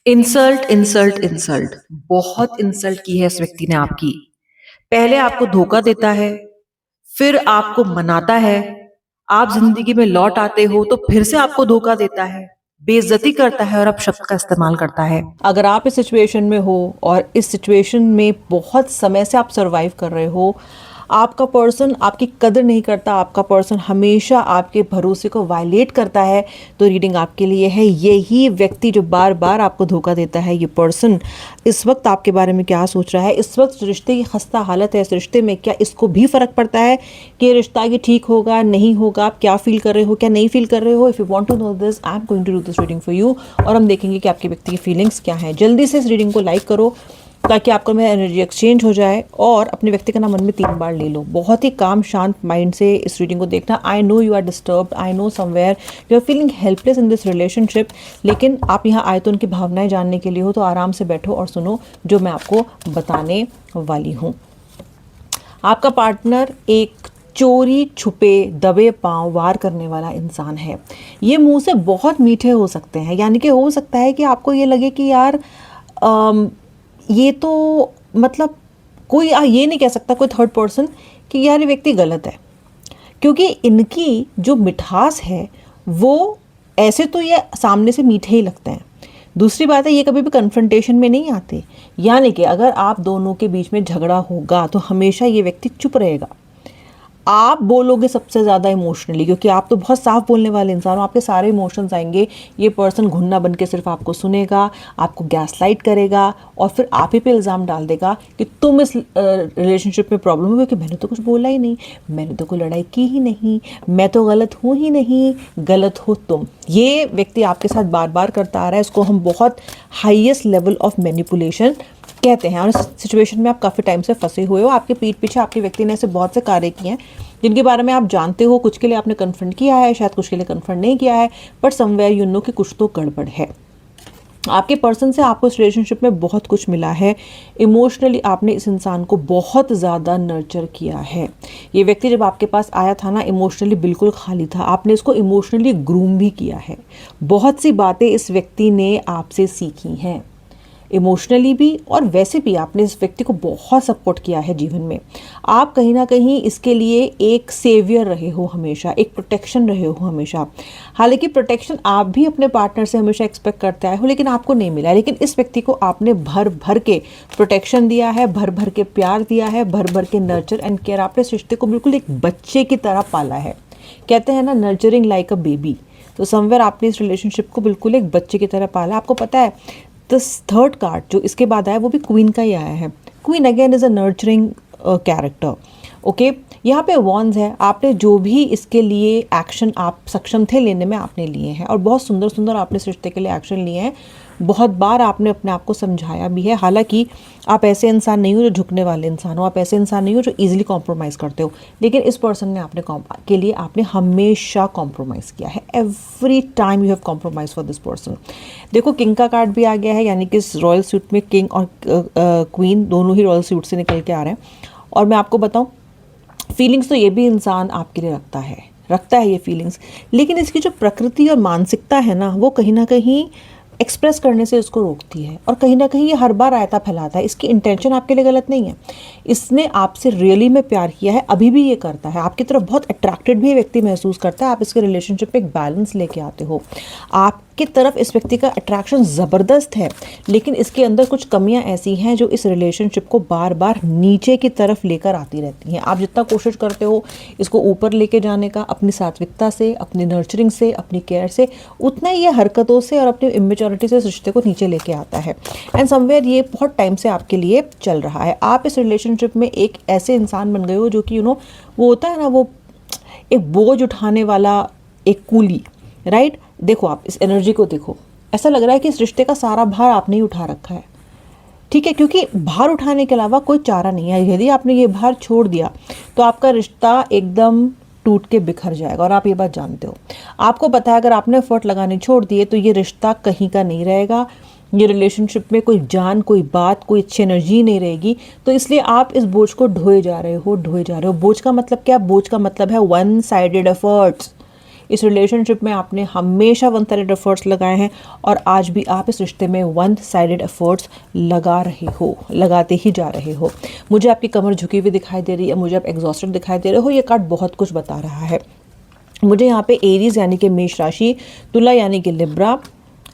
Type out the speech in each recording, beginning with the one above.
Insult insult insult, बहुत insult की है इस व्यक्ति ने आपकी। पहले आपको धोखा देता है, फिर आपको मनाता है, आप जिंदगी में लौट आते हो तो फिर से आपको धोखा देता है, बेइज्जती करता है और अब शब्द का इस्तेमाल करता है। अगर आप इस सिचुएशन में हो और इस सिचुएशन में बहुत समय से आप सरवाइव कर रहे हो, आपका पर्सन आपकी कदर नहीं करता, आपका पर्सन हमेशा आपके भरोसे को वायलेट करता है, तो रीडिंग आपके लिए है। यही व्यक्ति जो बार बार आपको धोखा देता है, ये पर्सन इस वक्त आपके बारे में क्या सोच रहा है, इस वक्त रिश्ते की खस्ता हालत है इस रिश्ते में, क्या इसको भी फर्क पड़ता है कि ये रिश्ता आगे ठीक होगा नहीं होगा, आप क्या फील कर रहे हो क्या नहीं फील कर रहे हो। If you want to know this, I am going to do this reading for you, और हम देखेंगे कि आपके व्यक्ति की फीलिंग्स क्या हैं। जल्दी से इस रीडिंग को लाइक करो ताकि आपको मेरा एनर्जी एक्सचेंज हो जाए, और अपने व्यक्ति का नाम मन में 3 बार ले लो। बहुत ही काम शांत माइंड से इस रीडिंग को देखना। I know you are disturbed, I know somewhere you are feeling helpless in this relationship, लेकिन आप यहाँ आए तो उनकी भावनाएं जानने के लिए हो, तो आराम से बैठो और सुनो जो मैं आपको बताने वाली हूँ। आपका पार्टनर एक चोरी छुपे दबे पांव वार करने वाला इंसान है। ये मुंह से बहुत मीठे हो सकते हैं, यानी कि हो सकता है कि आपको ये लगे कि यार ये तो मतलब कोई ये नहीं कह सकता कोई थर्ड पर्सन कि यार ये व्यक्ति गलत है, क्योंकि इनकी जो मिठास है वो ऐसे तो ये सामने से मीठे ही लगते हैं। दूसरी बात है, ये कभी भी कन्फ्रंटेशन में नहीं आते, यानी कि अगर आप दोनों के बीच में झगड़ा होगा तो हमेशा ये व्यक्ति चुप रहेगा। आप बोलोगे सबसे ज़्यादा इमोशनली, क्योंकि आप तो बहुत साफ बोलने वाले इंसान हो, आपके सारे इमोशंस आएंगे। ये पर्सन घुन्ना बन के सिर्फ आपको सुनेगा, आपको गैसलाइट करेगा और फिर आप ही पे इल्ज़ाम डाल देगा कि तुम इस रिलेशनशिप में प्रॉब्लम हुई कि मैंने तो कुछ बोला ही नहीं, मैंने तो कोई लड़ाई की ही नहीं, मैं तो गलत हूँ ही नहीं, गलत हो तुम। ये व्यक्ति आपके साथ बार बार करता आ रहा है, इसको हम बहुत हाईएस्ट लेवल ऑफ मैनिपुलेशन कहते हैं। और इस सिचुएशन में आप काफ़ी टाइम से फंसे हुए हो, आपके पीठ पीछे आपके व्यक्ति ने ऐसे बहुत से कार्य किए हैं जिनके बारे में आप जानते हो। कुछ के लिए आपने कन्फ्रंट किया है, शायद कुछ के लिए कन्फ्रंट नहीं किया है, बट समवेयर यू नो कि कुछ तो गड़बड़ है। आपके पर्सन से आपको इस रिलेशनशिप में बहुत कुछ मिला है। इमोशनली आपने इस इंसान को बहुत ज़्यादा नर्चर किया है। ये व्यक्ति जब आपके पास आया था ना, इमोशनली बिल्कुल खाली था, आपने इसको इमोशनली ग्रूम भी किया है। बहुत सी बातें इस व्यक्ति ने आपसे सीखी हैं, इमोशनली भी और वैसे भी आपने इस व्यक्ति को बहुत सपोर्ट किया है जीवन में। आप कहीं ना कहीं इसके लिए एक सेवियर रहे हो हमेशा, एक प्रोटेक्शन रहे हो हमेशा। हालांकि प्रोटेक्शन आप भी अपने पार्टनर से हमेशा एक्सपेक्ट करते आए हो, लेकिन आपको नहीं मिला। लेकिन इस व्यक्ति को आपने भर भर के प्रोटेक्शन दिया है, भर भर के प्यार दिया है, भर भर के नर्चर एंड केयर। आपने इस रिश्ते को बिल्कुल एक बच्चे की तरह पाला है। कहते हैं ना, नर्चरिंग लाइक अ बेबी। तो समवेयर आपने इस रिलेशनशिप को बिल्कुल एक बच्चे की तरह पाला। आपको पता है, दिस थर्ड कार्ड जो इसके बाद आया वो भी क्वीन का ही आया है। Queen again is a nurturing character. Okay, यहाँ पे वॉन्स है। आपने जो भी इसके लिए एक्शन आप सक्षम थे लेने में, आपने लिए हैं, और बहुत सुंदर सुंदर आपने इस रिश्ते के लिए एक्शन लिए हैं। बहुत बार आपने अपने आप को समझाया भी है। हालांकि आप ऐसे इंसान नहीं हो जो झुकने वाले इंसान हो, आप ऐसे इंसान नहीं हो जो इजीली कॉम्प्रोमाइज़ करते हो, लेकिन इस पर्सन ने आपने के लिए आपने हमेशा कॉम्प्रोमाइज़ किया है। Every time you have compromise for this person. देखो, किंग का कार्ड भी आ गया है, यानी कि इस रॉयल सूट में किंग और क्वीन दोनों ही रॉयल सूट से निकल के आ रहे हैं। और मैं आपको बताऊँ, फीलिंग्स तो ये भी इंसान आपके लिए रखता है ये फीलिंग्स, लेकिन इसकी जो प्रकृति और मानसिकता है ना, वो कहीं ना कहीं एक्सप्रेस करने से इसको रोकती है। और कहीं ना कहीं ये हर बार रायता फैलाता है। इसकी इंटेंशन आपके लिए गलत नहीं है, इसने आपसे रियली में प्यार किया है, अभी भी ये करता है, आपकी तरफ बहुत अट्रैक्टेड भी व्यक्ति महसूस करता है। आप इसके रिलेशनशिप में एक बैलेंस लेके आते हो, आपकी तरफ इस व्यक्ति का अट्रैक्शन ज़बरदस्त है, लेकिन इसके अंदर कुछ कमियां ऐसी हैं जो इस रिलेशनशिप को बार बार नीचे की तरफ लेकर आती रहती हैं। आप जितना कोशिश करते हो इसको ऊपर लेके जाने का, अपनी सात्विकता से, अपनी नर्चरिंग से, अपनी केयर से, उतना ही ये हरकतों से और अपनी इमेच्योरिटी से इस रिश्ते को नीचे लेके आता है। एंड समवेयर ये बहुत टाइम से आपके लिए चल रहा है। आप इस रिलेशनशिप में एक ऐसे इंसान बन गए हो जो कि वो होता है ना, वो एक बोझ उठाने वाला एक कूली, राइट। देखो, आप इस एनर्जी को देखो, ऐसा लग रहा है कि इस रिश्ते का सारा भार आपने ही उठा रखा है, ठीक है, क्योंकि भार उठाने के अलावा कोई चारा नहीं है। यदि आपने ये भार छोड़ दिया तो आपका रिश्ता एकदम टूट के बिखर जाएगा, और आप ये बात जानते हो। आपको पता है, अगर आपने एफर्ट लगाने छोड़ दिए तो ये रिश्ता कहीं का नहीं रहेगा, ये रिलेशनशिप में कोई जान, कोई बात, कोई अच्छी एनर्जी नहीं रहेगी। तो इसलिए आप इस बोझ को ढोए जा रहे हो। बोझ का मतलब क्या? बोझ का मतलब है वन साइडेड एफर्ट्स। इस रिलेशनशिप में आपने हमेशा वन साइडेड एफर्ट्स लगाए हैं और आज भी आप इस रिश्ते में वन साइडेड एफर्ट्स लगा रहे हो, लगाते ही जा रहे हो। मुझे आपकी कमर झुकी हुई दिखाई दे रही है, मुझे आप एग्जॉस्टेड दिखाई दे रहे हो। ये कार्ड बहुत कुछ बता रहा है मुझे। यहाँ पे एरीज यानी कि मेष राशि, तुला यानी कि लिब्रा,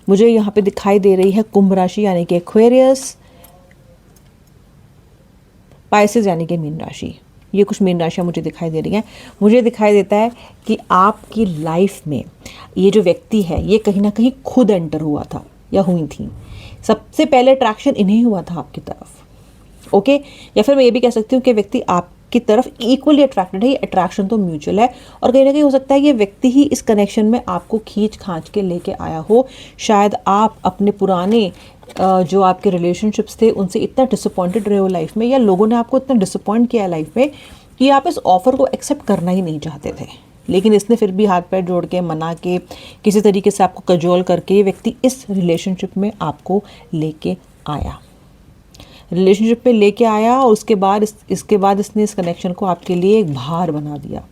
मुझे यहाँ पे दिखाई दे रही है कुंभ राशि यानी कि एक्वेरियस, पाइसेस यानी कि मीन राशि। ये कुछ मीन राशियाँ मुझे दिखाई दे रही हैं। मुझे दिखाई देता है कि आपकी लाइफ में ये जो व्यक्ति है ये कहीं ना कहीं खुद एंटर हुआ था या हुई थी। सबसे पहले अट्रैक्शन इन्हें हुआ था आपकी तरफ, ओके। या फिर मैं ये भी कह सकती हूँ कि व्यक्ति आपकी तरफ इक्वली अट्रैक्टेड है। ये अट्रैक्शन तो म्यूचुअल है और कहीं ना कहीं हो सकता है ये व्यक्ति ही इस कनेक्शन में आपको खींच खांच के लेके आया हो। शायद आप अपने पुराने जो आपके रिलेशनशिप्स थे उनसे इतना डिसअपॉइंटेड रहे हो लाइफ में, या लोगों ने आपको इतना डिसअपॉइंट किया लाइफ में कि आप इस ऑफर को एक्सेप्ट करना ही नहीं चाहते थे, लेकिन इसने फिर भी हाथ पैर जोड़ के, मना के, किसी तरीके से आपको कजोल करके ये व्यक्ति इस रिलेशनशिप में आपको लेके आया, रिलेशनशिप में लेके आया। और उसके बाद इसके बाद इसने इस कनेक्शन को आपके लिए एक भार बना दिया।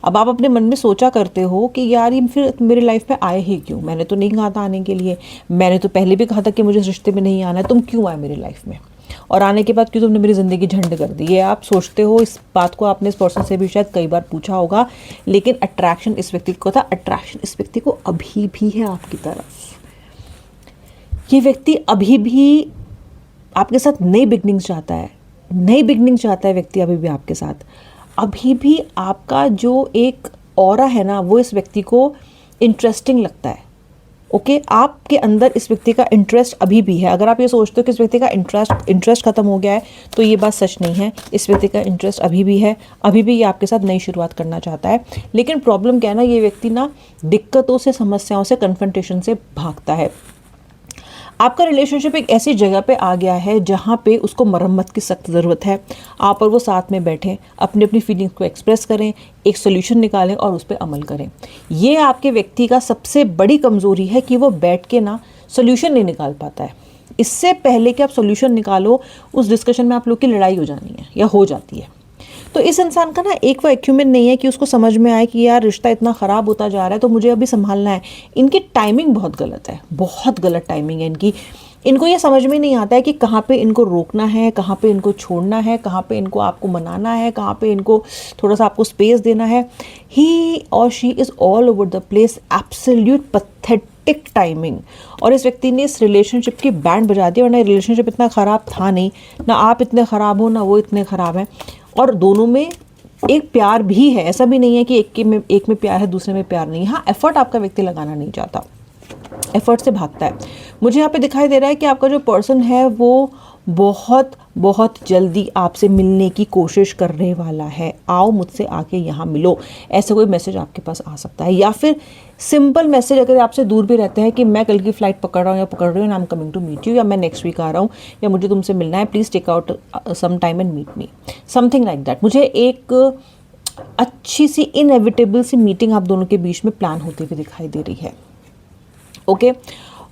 अब आप अपने मन में सोचा करते हो कि यार ये फिर मेरी लाइफ में आए ही क्यों, मैंने तो नहीं कहा था आने के लिए, मैंने तो पहले भी कहा था कि मुझे इस रिश्ते में नहीं आना है, तुम क्यों आए मेरी लाइफ में, और आने के बाद क्यों तुमने मेरी ज़िंदगी झंड कर दी। ये आप सोचते हो। इस बात को आपने इस पर्सन से भी शायद कई बार पूछा होगा, लेकिन अट्रैक्शन इस व्यक्ति को था, अट्रैक्शन इस व्यक्ति को अभी भी है आपकी तरफ। ये व्यक्ति अभी भी आपके साथ नई बिगनिंग्स चाहता है, नई बिगनिंग चाहता है व्यक्ति अभी भी आपके साथ। अभी भी आपका जो एक ऑरा है ना वो इस व्यक्ति को इंटरेस्टिंग लगता है, ओके। आपके अंदर इस व्यक्ति का इंटरेस्ट अभी भी है। अगर आप ये सोचते हो कि इस व्यक्ति का इंटरेस्ट खत्म हो गया है तो ये बात सच नहीं है। इस व्यक्ति का इंटरेस्ट अभी भी है, अभी भी ये आपके साथ नई शुरुआत करना चाहता है। लेकिन प्रॉब्लम क्या है ना, ये व्यक्ति ना दिक्कतों से, समस्याओं से, कन्फ्रंटेशन से भागता है। आपका रिलेशनशिप एक ऐसी जगह पे आ गया है जहाँ पे उसको मरम्मत की सख्त ज़रूरत है। आप और वो साथ में बैठें, अपनी अपनी फीलिंग्स को एक्सप्रेस करें, एक सोल्यूशन निकालें और उस पर अमल करें। ये आपके व्यक्ति का सबसे बड़ी कमज़ोरी है कि वो बैठ के ना सोल्यूशन नहीं निकाल पाता है। इससे पहले कि आप सोल्यूशन निकालो, उस डिस्कशन में आप लोग की लड़ाई हो जानी है या हो जाती है। तो इस इंसान का ना एक वो एक्यूमेंट नहीं है कि उसको समझ में आए कि यार रिश्ता इतना ख़राब होता जा रहा है तो मुझे अभी संभालना है। इनकी टाइमिंग बहुत गलत है, बहुत गलत टाइमिंग है इनकी। इनको ये समझ में नहीं आता है कि कहाँ पे इनको रोकना है, कहाँ पे इनको छोड़ना है, कहाँ पे इनको आपको मनाना है, कहाँ पे इनको थोड़ा सा आपको स्पेस देना है। ही और she is all over the place, absolute pathetic timing. और इस व्यक्ति ने इस रिलेशनशिप की बैंड बजा दी, वरना रिलेशनशिप इतना ख़राब था नहीं। ना आप इतने ख़राब हो, ना वो इतने ख़राब हैं, और दोनों में एक प्यार भी है। ऐसा भी नहीं है कि एक में प्यार है दूसरे में प्यार नहीं। हाँ, एफर्ट आपका व्यक्ति लगाना नहीं चाहता, एफर्ट से भागता है। मुझे यहाँ पे दिखाई दे रहा है कि आपका जो पर्सन है वो बहुत बहुत जल्दी आपसे मिलने की कोशिश करने वाला है। आओ मुझसे आके यहाँ मिलो, ऐसा कोई मैसेज आपके पास आ सकता है। या फिर सिंपल मैसेज अगर आपसे दूर भी रहते हैं कि मैं कल की फ़्लाइट पकड़ रहा हूँ या पकड़ रही हूँ, I am coming to meet you, या मैं नेक्स्ट वीक आ रहा हूँ, या मुझे तुमसे मिलना है, please take out some time and meet me, something like that. मुझे एक अच्छी सी इनएविटेबल सी मीटिंग आप दोनों के बीच में प्लान होती हुई दिखाई दे रही है, ओके।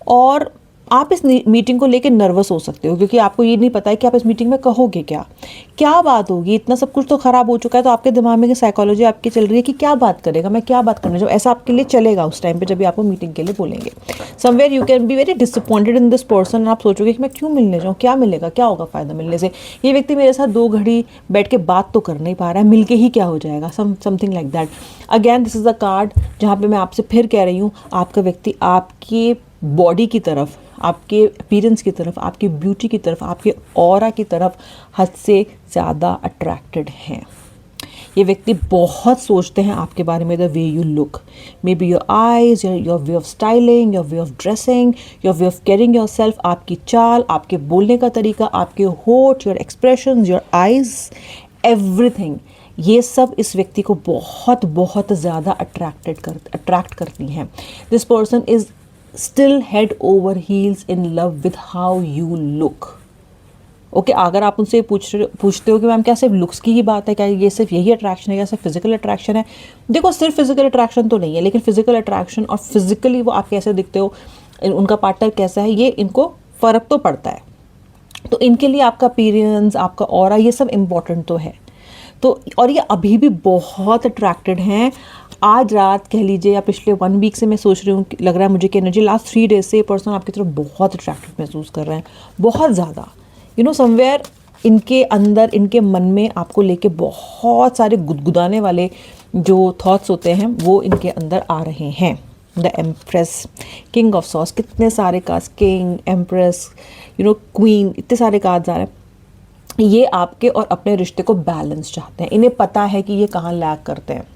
और आप इस मीटिंग को लेकर नर्वस हो सकते हो क्योंकि आपको ये नहीं पता है कि आप इस मीटिंग में कहोगे क्या, क्या बात होगी। इतना सब कुछ तो ख़राब हो चुका है, तो आपके दिमाग में साइकोलॉजी आपकी चल रही है कि क्या बात करेगा, मैं क्या बात करना, जब ऐसा आपके लिए चलेगा उस टाइम पे जब भी आपको मीटिंग के लिए बोलेंगे। Somewhere you can be very disappointed in this person. आप सोचोगे कि मैं क्यों मिलने जाऊँ, क्या मिलेगा, क्या होगा फ़ायदा मिलने से, ये व्यक्ति मेरे साथ 2 घड़ी बैठ के बात तो कर नहीं पा रहा है, मिल के ही क्या हो जाएगा, something like that. Again this is the card जहाँ पर मैं आपसे फिर कह रही हूँ, आपका व्यक्ति आपके बॉडी की तरफ, आपके अपीयरेंस की तरफ, आपकी ब्यूटी की तरफ, आपके ऑरा की तरफ हद से ज़्यादा अट्रैक्टेड हैं। ये व्यक्ति बहुत सोचते हैं आपके बारे में, the way you look, may be your eyes, your way of styling, your way of dressing, your way of carrying your self, आपकी चाल, आपके बोलने का तरीका, आपके होठ, your expressions, your eyes, everything, ये सब इस व्यक्ति को बहुत बहुत ज़्यादा अट्रैक्ट करती हैं। This person is still head over heels in love with how you look, okay. अगर आप उनसे पूछते हो कि मैम क्या सिर्फ लुक्स की ही बात है, क्या ये सिर्फ यही अट्रैक्शन है, या सिर्फ फिजिकल अट्रैक्शन है, देखो सिर्फ फिजिकल अट्रैक्शन तो नहीं है, लेकिन फिजिकल अट्रैक्शन और फिजिकली वो आप कैसे दिखते हो, उनका पार्टनर कैसा है, ये इनको फ़र्क तो पड़ता है। तो इनके लिए आपका अपीयरेंस, आपका ऑरा, ये सब इम्पॉर्टेंट तो है। तो और ये अभी भी बहुत अट्रैक्टेड हैं आज रात कह लीजिए या पिछले 1 वीक से मैं सोच रही हूँ, लग रहा है मुझे कि एनर्जी लास्ट 3 डेज से ये पर्सन आपकी तरफ बहुत अट्रैक्टिव महसूस कर रहे हैं, बहुत ज़्यादा। समवेयर इनके अंदर, इनके मन में आपको लेके बहुत सारे गुदगुदाने वाले जो थॉट्स होते हैं वो इनके अंदर आ रहे हैं। The empress, king of sauce, कितने सारे कार्ड्स, किंग, एम्प्रेस, क्वीन, इतने सारे कार्ड्स आ रहे हैं। ये आपके और अपने रिश्ते को बैलेंस चाहते हैं। इन्हें पता है कि ये कहाँ लैग करते हैं,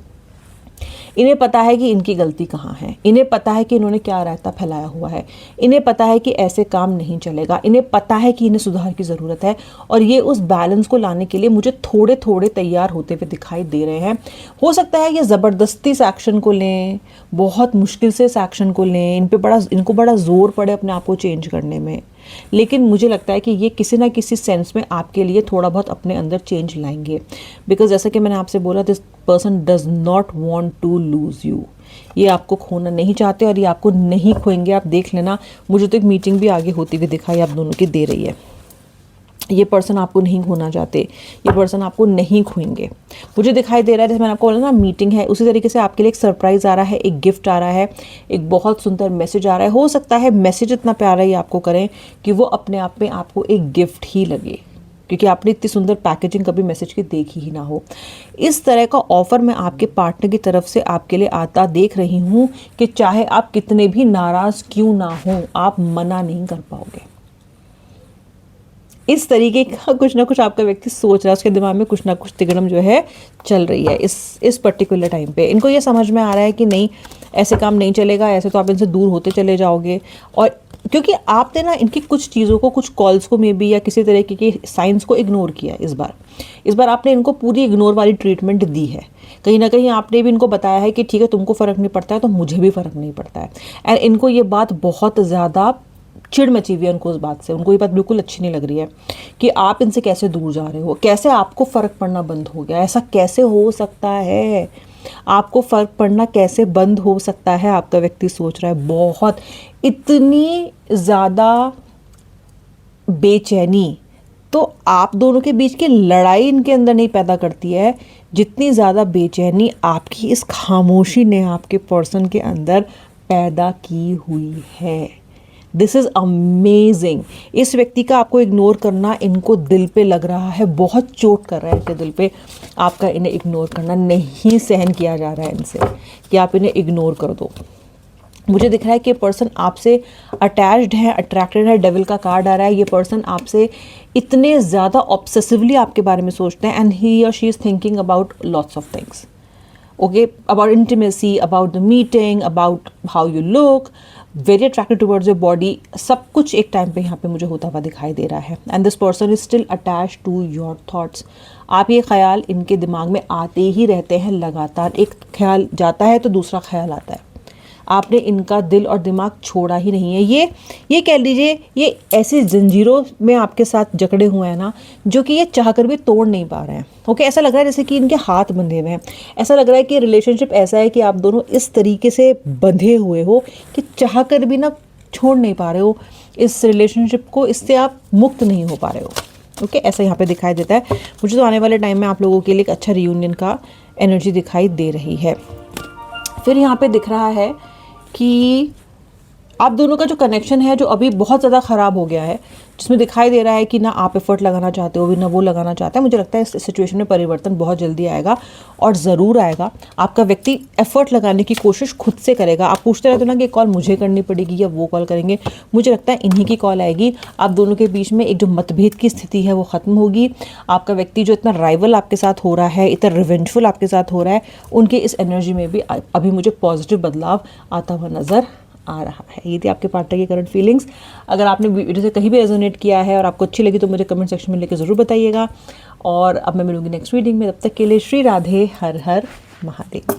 इन्हें पता है कि इनकी गलती कहाँ है, इन्हें पता है कि इन्होंने क्या रायता फैलाया हुआ है, इन्हें पता है कि ऐसे काम नहीं चलेगा, इन्हें पता है कि इन्हें सुधार की ज़रूरत है। और ये उस बैलेंस को लाने के लिए मुझे थोड़े थोड़े तैयार होते हुए दिखाई दे रहे हैं। हो सकता है ये ज़बरदस्ती इस एक्शन को लें, बहुत मुश्किल से इस एक्शन को लें, इनको बड़ा ज़ोर पड़े अपने आप को चेंज करने में, लेकिन मुझे लगता है कि ये किसी ना किसी सेंस में आपके लिए थोड़ा बहुत अपने अंदर चेंज लाएंगे। बिकॉज जैसा कि मैंने आपसे बोला, this person does not want to lose you. ये आपको खोना नहीं चाहते और ये आपको नहीं खोएंगे। आप देख लेना, मुझे तो एक मीटिंग भी आगे होती हुई दिखाई आप दोनों की दे रही है। ये पर्सन आपको नहीं खोना चाहते, ये पर्सन आपको नहीं खोएंगे। मुझे दिखाई दे रहा है, जैसे मैंने आपको बोला ना मीटिंग है, उसी तरीके से आपके लिए एक सरप्राइज़ आ रहा है, एक गिफ्ट आ रहा है, एक बहुत सुंदर मैसेज आ रहा है। हो सकता है मैसेज इतना प्यारा ही आपको करें कि वो अपने आप में आपको एक गिफ्ट ही लगे, क्योंकि आपने इतनी सुंदर पैकेजिंग कभी मैसेज की देखी ही ना हो। इस तरह का ऑफ़र मैं आपके पार्टनर की तरफ से आपके लिए आता देख रही हूँ कि चाहे आप कितने भी नाराज़ क्यों ना हो, आप मना नहीं कर पाओगे। इस तरीके का कुछ ना कुछ आपका व्यक्ति सोच रहा है, उसके दिमाग में कुछ ना कुछ तिगड़म जो है चल रही है इस पर्टिकुलर टाइम पे। इनको ये समझ में आ रहा है कि नहीं, ऐसे काम नहीं चलेगा, ऐसे तो आप इनसे दूर होते चले जाओगे। और क्योंकि आपने ना इनकी कुछ चीज़ों को, कुछ कॉल्स को मे बी या किसी तरीके के साइंस को इग्नोर किया इस बार आपने इनको पूरी इग्नोर वाली ट्रीटमेंट दी है। कहीं ना कहीं आपने भी इनको बताया है कि ठीक है, तुमको फ़र्क नहीं पड़ता है तो मुझे भी फ़र्क नहीं पड़ता है। एंड इनको ये बात बहुत ज़्यादा चिढ़ मची हुई है उनको, उस बात से उनको ये बात बिल्कुल अच्छी नहीं लग रही है कि आप इनसे कैसे दूर जा रहे हो, कैसे आपको फ़र्क पड़ना बंद हो गया, ऐसा कैसे हो सकता है, आपको फ़र्क पड़ना कैसे बंद हो सकता है, आपका व्यक्ति सोच रहा है। बहुत, इतनी ज़्यादा बेचैनी तो आप दोनों के बीच की लड़ाई इनके अंदर नहीं पैदा करती है, जितनी ज़्यादा बेचैनी आपकी इस खामोशी ने आपके पर्सन के अंदर पैदा की हुई है। This is amazing. इस व्यक्ति का आपको इग्नोर करना इनको दिल पे लग रहा है, बहुत चोट कर रहा है इनके दिल पे। आपका इन्हें इग्नोर करना नहीं सहन किया जा रहा है इनसे, कि आप इन्हें इग्नोर कर दो। मुझे दिख रहा है कि ये पर्सन आपसे अटैच्ड है, अट्रैक्टेड है। डेविल का कार्ड आ रहा है। ये पर्सन आपसे इतने ज़्यादा ऑब्सेसिवली आपके बारे में सोचते हैं, एंड ही और she is thinking about lots of things, okay, about intimacy, about the meeting, about how you look, very attracted towards your body. सब कुछ एक टाइम पे यहाँ पे मुझे होता हुआ दिखाई दे रहा है। And this person is still attach to your thoughts. आप ये ख्याल इनके दिमाग में आते ही रहते हैं लगातार। एक ख्याल जाता है तो दूसरा ख्याल आता है। आपने इनका दिल और दिमाग छोड़ा ही नहीं है। ये कह लीजिए, ये ऐसी जंजीरों में आपके साथ जकड़े हुए हैं ना, जो कि ये चाहकर भी तोड़ नहीं पा रहे हैं। ओके, ऐसा लग रहा है जैसे कि इनके हाथ बंधे हुए हैं। ऐसा लग रहा है कि रिलेशनशिप ऐसा है कि आप दोनों इस तरीके से बंधे हुए हो कि चाहकर भी ना छोड़ नहीं पा रहे हो इस रिलेशनशिप को, इससे आप मुक्त नहीं हो पा रहे हो। ओके, ऐसा यहाँ पे दिखाई देता है। मुझे तो आने वाले टाइम में आप लोगों के लिए एक अच्छा रियूनियन का एनर्जी दिखाई दे रही है। फिर यहाँ पे दिख रहा है कि आप दोनों का जो कनेक्शन है, जो अभी बहुत ज़्यादा ख़राब हो गया है, जिसमें दिखाई दे रहा है कि ना आप एफर्ट लगाना चाहते हो, भी ना वो लगाना चाहता है। मुझे लगता है इस सिचुएशन में परिवर्तन बहुत जल्दी आएगा, और ज़रूर आएगा। आपका व्यक्ति एफर्ट लगाने की कोशिश खुद से करेगा। आप पूछते रहते हो ना कि कॉल मुझे करनी पड़ेगी या वो कॉल करेंगे, मुझे लगता है इन्हीं की कॉल आएगी। आप दोनों के बीच में एक जो मतभेद की स्थिति है वो ख़त्म होगी। आपका व्यक्ति जो इतना राइवल आपके साथ हो रहा है, इतना रिवेंजफुल आपके साथ हो रहा है, उनके इस एनर्जी में भी अभी मुझे पॉजिटिव बदलाव आता हुआ नज़र आ रहा है। ये थी आपके पार्टनर की करंट फीलिंग्स। अगर आपने वीडियो से कहीं भी रेजोनेट किया है और आपको अच्छी लगी तो मुझे कमेंट सेक्शन में लेकर ज़रूर बताइएगा। और अब मैं मिलूंगी नेक्स्ट वीडियो में। तब तक के लिए श्री राधे, हर हर महादेव।